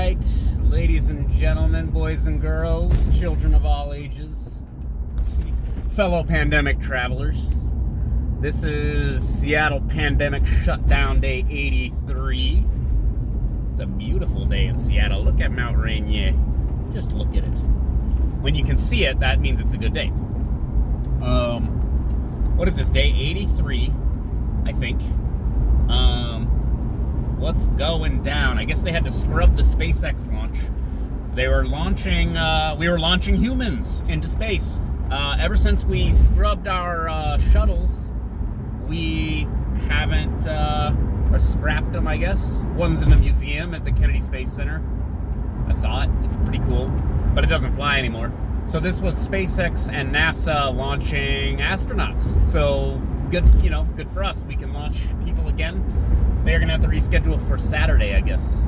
right, ladies and gentlemen, boys and girls, children of all ages, fellow pandemic travelers. This is Seattle Pandemic Shutdown Day 83. It's a beautiful day in Seattle. Look at Mount Rainier. Just look at it. When you can see it, that means it's a good day. What is this, day 83, I think. What's going down? I guess they had to scrub the SpaceX launch. They were launching, we were launching humans into space. Ever since we scrubbed our shuttles, we haven't, or scrapped them, I guess. One's in the museum at the Kennedy Space Center. I saw it. It's pretty cool, but it doesn't fly anymore. So this was SpaceX and NASA launching astronauts. So good, good for us. We can launch people again. They're gonna have to reschedule for Saturday, I guess.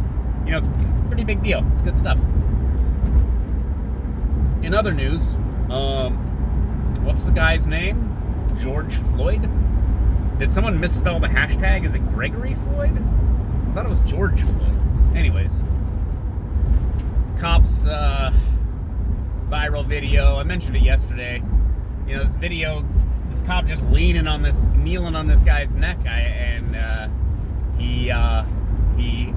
It's a pretty big deal. It's good stuff. In other news, what's the guy's name? George Floyd? Did someone misspell the hashtag? Is it Gregory Floyd? I thought it was George Floyd. Anyways. Cops, viral video. I mentioned it yesterday. This video, this cop just kneeling on this guy's neck, he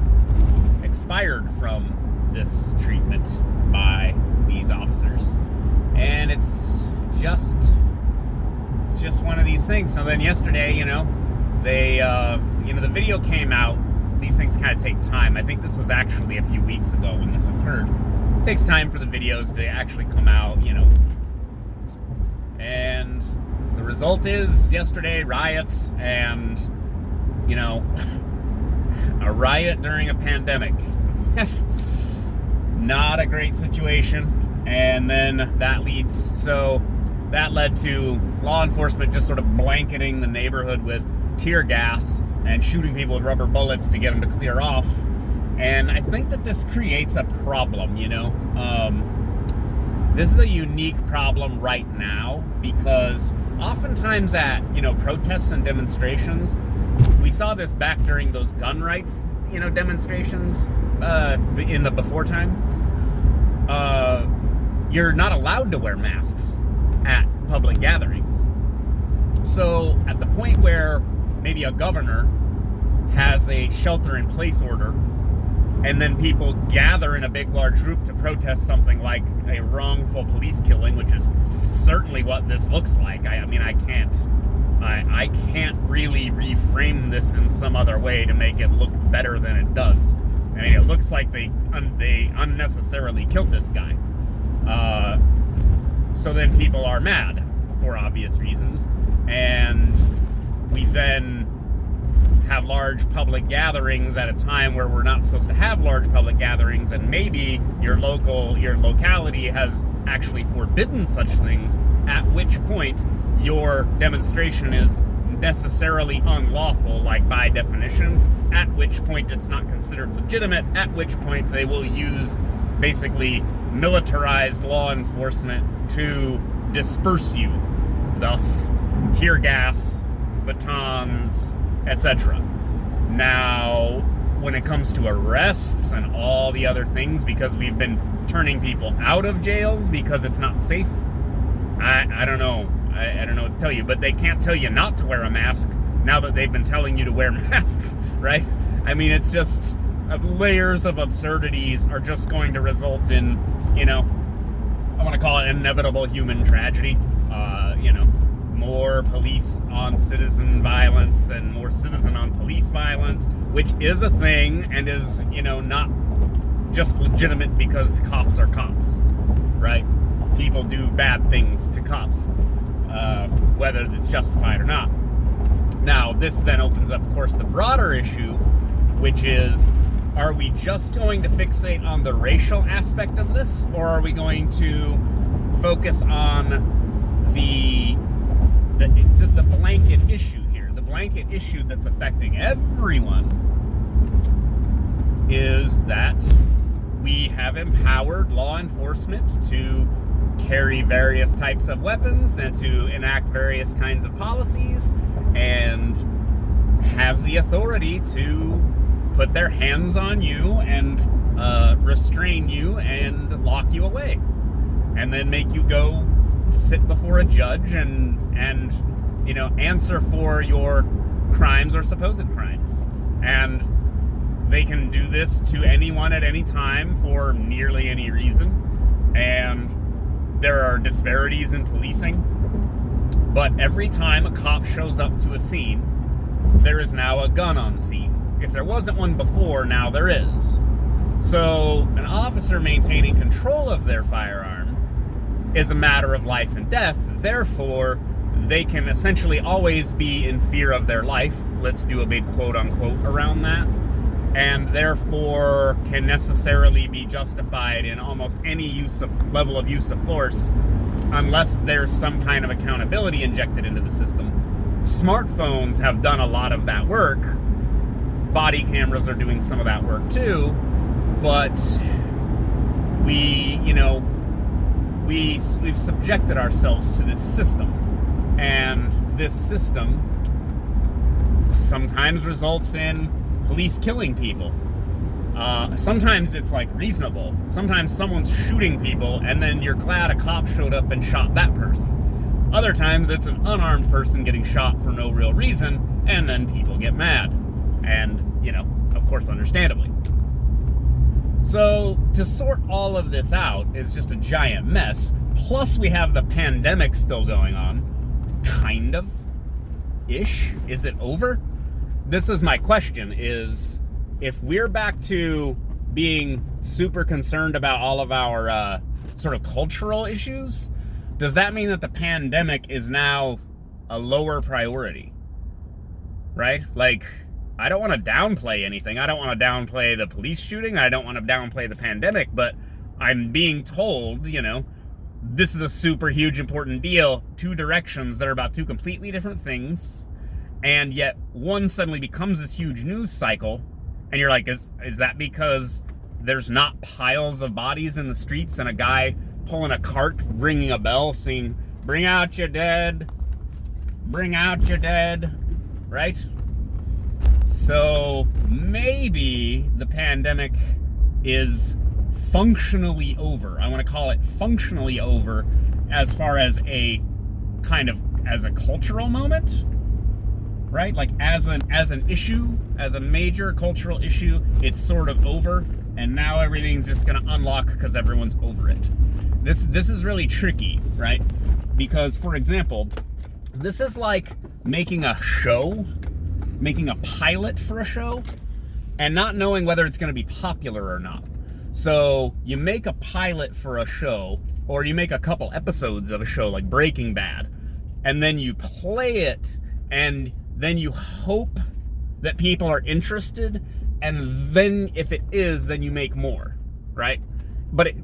expired from this treatment by these officers, and it's just one of these things. So then yesterday, the video came out. These things kind of take time. I think this was actually a few weeks ago when this occurred. It takes time for the videos to actually come out, and the result is yesterday riots and, a riot during a pandemic. Not a great situation. And then that led to law enforcement just sort of blanketing the neighborhood with tear gas and shooting people with rubber bullets to get them to clear off. And I think that this creates a problem, This is a unique problem right now because oftentimes at, protests and demonstrations, we saw this back during those gun rights, demonstrations in the before time. You're not allowed to wear masks at public gatherings. So at the point where maybe a governor has a shelter-in-place order, and then people gather in a big, large group to protest something like a wrongful police killing, which is certainly what this looks like. I can't really reframe this in some other way to make it look better than it does. It looks like they unnecessarily killed this guy. So then people are mad for obvious reasons, and we then have large public gatherings at a time where we're not supposed to have large public gatherings, and maybe your locality has actually forbidden such things, at which point your demonstration is necessarily unlawful, like by definition, at which point it's not considered legitimate, at which point they will use basically militarized law enforcement to disperse you, thus tear gas, batons, etc. Now, when it comes to arrests and all the other things, because we've been turning people out of jails because it's not safe, I don't know. I don't know what to tell you, but they can't tell you not to wear a mask now that they've been telling you to wear masks, right? It's just layers of absurdities are just going to result in, I want to call it inevitable human tragedy. More police on citizen violence and more citizen on police violence, which is a thing and is, not just legitimate because cops are cops, right? People do bad things to cops, whether it's justified or not. Now, this then opens up, of course, the broader issue, which is, are we just going to fixate on the racial aspect of this, or are we going to focus on the blanket issue here? The blanket issue that's affecting everyone is that we have empowered law enforcement to carry various types of weapons and to enact various kinds of policies and have the authority to put their hands on you and restrain you and lock you away, and then make you go sit before a judge and answer for your crimes or supposed crimes. And they can do this to anyone at any time for nearly any reason. And there are disparities in policing, but every time a cop shows up to a scene, there is now a gun on scene. If there wasn't one before, now there is. So an officer maintaining control of their firearm is a matter of life and death. Therefore, they can essentially always be in fear of their life. Let's do a big quote unquote around that. And therefore can necessarily be justified in almost any level of use of force, unless there's some kind of accountability injected into the system. Smartphones have done a lot of that work. Body cameras are doing some of that work too, but we've subjected ourselves to this system, and this system sometimes results in police killing people. Sometimes it's like reasonable. Sometimes someone's shooting people and then you're glad a cop showed up and shot that person. Other times it's an unarmed person getting shot for no real reason, and then people get mad. And, of course, understandably. So to sort all of this out is just a giant mess. Plus we have the pandemic still going on. Kind of. Ish. Is it over? This is my question, is if we're back to being super concerned about all of our sort of cultural issues, does that mean that the pandemic is now a lower priority? Right? Like, I don't want to downplay anything. I don't want to downplay the police shooting. I don't want to downplay the pandemic, but I'm being told, this is a super huge important deal. Two directions that are about two completely different things. And yet one suddenly becomes this huge news cycle, and you're like, is that because there's not piles of bodies in the streets and a guy pulling a cart, ringing a bell, saying, "Bring out your dead, bring out your dead," right? So maybe the pandemic is functionally over. I want to call it functionally over as far as a cultural moment. Right? Like as an issue, as a major cultural issue, it's sort of over, and now everything's just gonna unlock because everyone's over it. This is really tricky, right? Because, for example, this is like making a pilot for a show, and not knowing whether it's gonna be popular or not. So you make a pilot for a show, or you make a couple episodes of a show like Breaking Bad, and then you play it, and then you hope that people are interested, and then if it is, then you make more, right? But it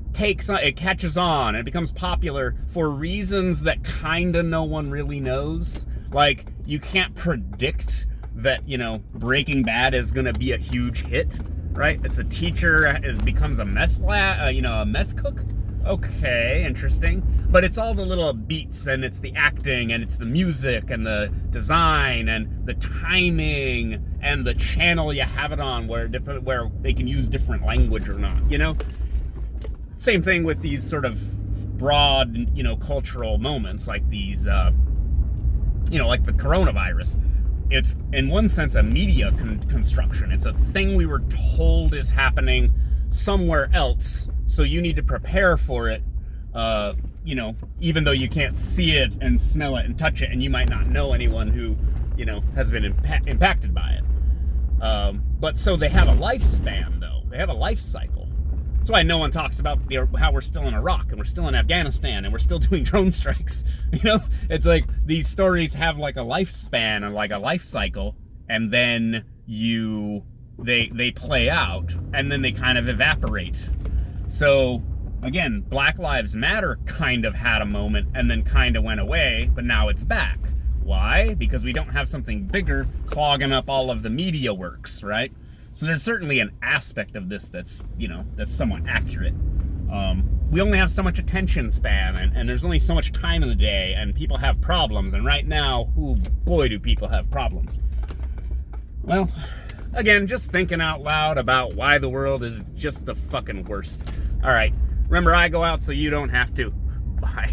catches on, and it becomes popular for reasons that kinda no one really knows. Like, you can't predict that, Breaking Bad is gonna be a huge hit, right? It's a teacher becomes a meth cook. Okay, interesting. But it's all the little beats, and it's the acting, and it's the music, and the design, and the timing, and the channel you have it on, where they can use different language or not, Same thing with these sort of broad, cultural moments, like these, like the coronavirus. It's, in one sense, a media construction. It's a thing we were told is happening somewhere else, so you need to prepare for it, even though you can't see it and smell it and touch it, and you might not know anyone who, has been impacted by it. But so they have a lifespan, though. They have a life cycle. That's why no one talks about how we're still in Iraq, and we're still in Afghanistan, and we're still doing drone strikes. It's like these stories have like a lifespan and like a life cycle, and then they play out, and then they kind of evaporate. So again, Black Lives Matter kind of had a moment and then kind of went away, but now it's back. Why? Because we don't have something bigger clogging up all of the media works, right? So there's certainly an aspect of this that's somewhat accurate. We only have so much attention span, and there's only so much time in the day, and people have problems, and right now, oh boy, do people have problems. Well, again, just thinking out loud about why the world is just the fucking worst. All right. Remember, I go out so you don't have to. Bye.